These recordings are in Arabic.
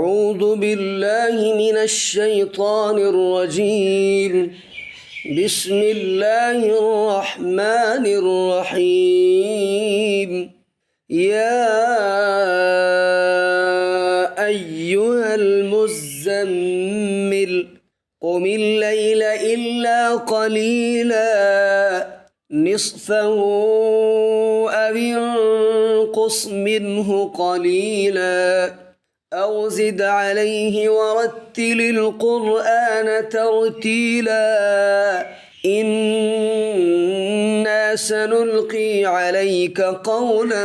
أعوذ بالله من الشيطان الرجيم. بسم الله الرحمن الرحيم. يا أيها المزمل قم الليل إلا قليلا نصفه أو انقص منه قليلا أو زد عليه ورتل القرآن ترتيلا إنا سنلقي عليك قولا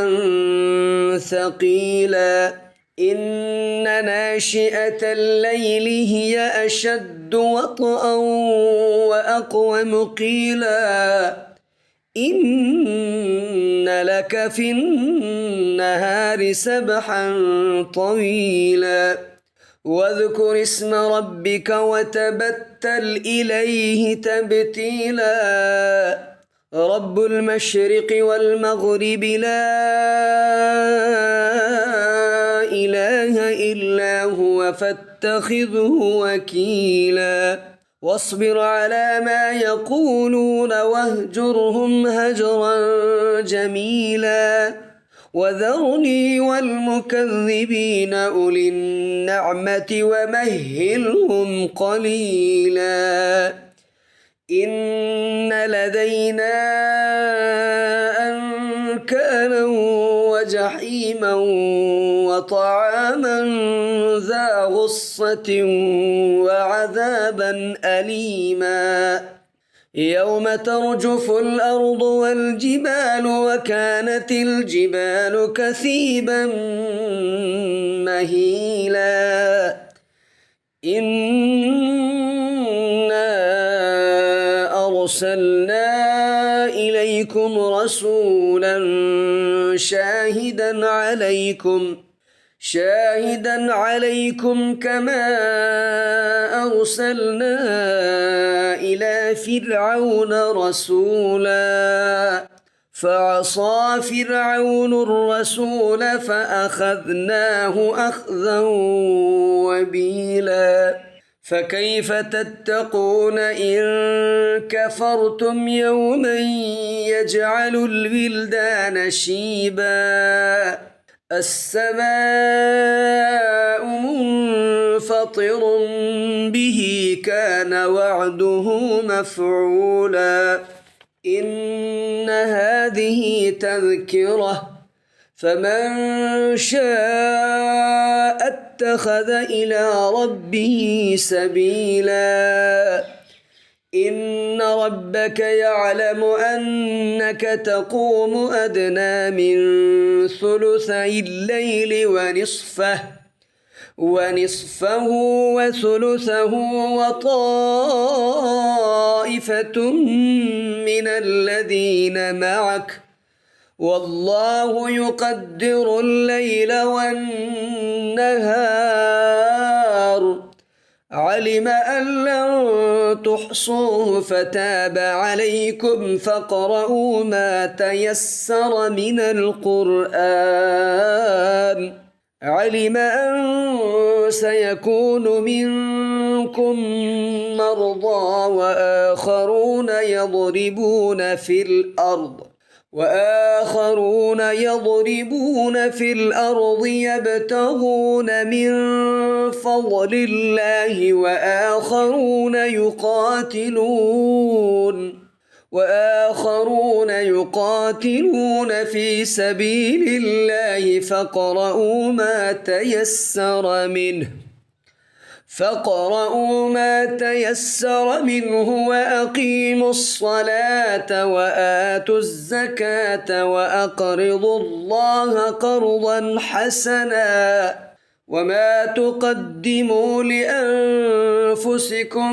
ثقيلا إن ناشئة الليل هي أشد وطئا وأقوم قيلا إن لك في النهار سبحا طويلا واذكر اسم ربك وتبتل إليه تبتيلا رب المشرق والمغرب لا إله إلا هو فاتخذه وكيلا واصبر على ما يقولون واهجرهم هجرا جميلا وذرني والمكذبين أولي النعمة ومهلهم قليلا إن لدينا أنكالا وجحيما وطعاما ذا غصة وعذابا أليما يوم ترجف الأرض والجبال وكانت الجبال كثيبا مهيلا إنا أرسلنا إليكم رسولا شاهدا عليكم كما أرسلنا إلى فرعون رسولا فعصى فرعون الرسول فأخذناه أخذا وبيلا فكيف تتقون إن كفرتم يوما يجعل الولدان شيبا السماء منفطر به كان وعده مفعولا إن هذه تذكرة فمن شاء اتخذ إلى ربه سبيلا إن ربك يعلم أنك تقوم أدنى من ثلثي الليل ونصفه وثلثه وطائفة من الذين معك والله يقدر الليل والنهار علم أن لن تحصوه فتاب عليكم فاقرؤوا ما تيسر من القرآن علم أن سيكون منكم مرضى وآخرون يضربون في الأرض يبتغون من فضل الله وآخرون يقاتلون في سبيل الله فاقرؤوا ما تيسر منه وأقيموا الصلاة وآتوا الزكاة وأقرضوا الله قرضا حسنا وما تقدموا لأنفسكم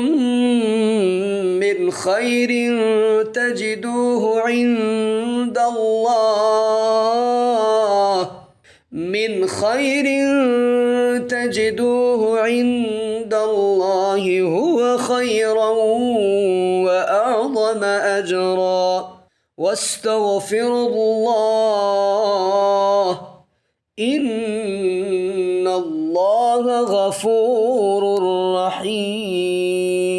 من خير تجدوه عند الله هو خيرا وأعظم أجرا واستغفروا الله إن الله الله غفور رحيم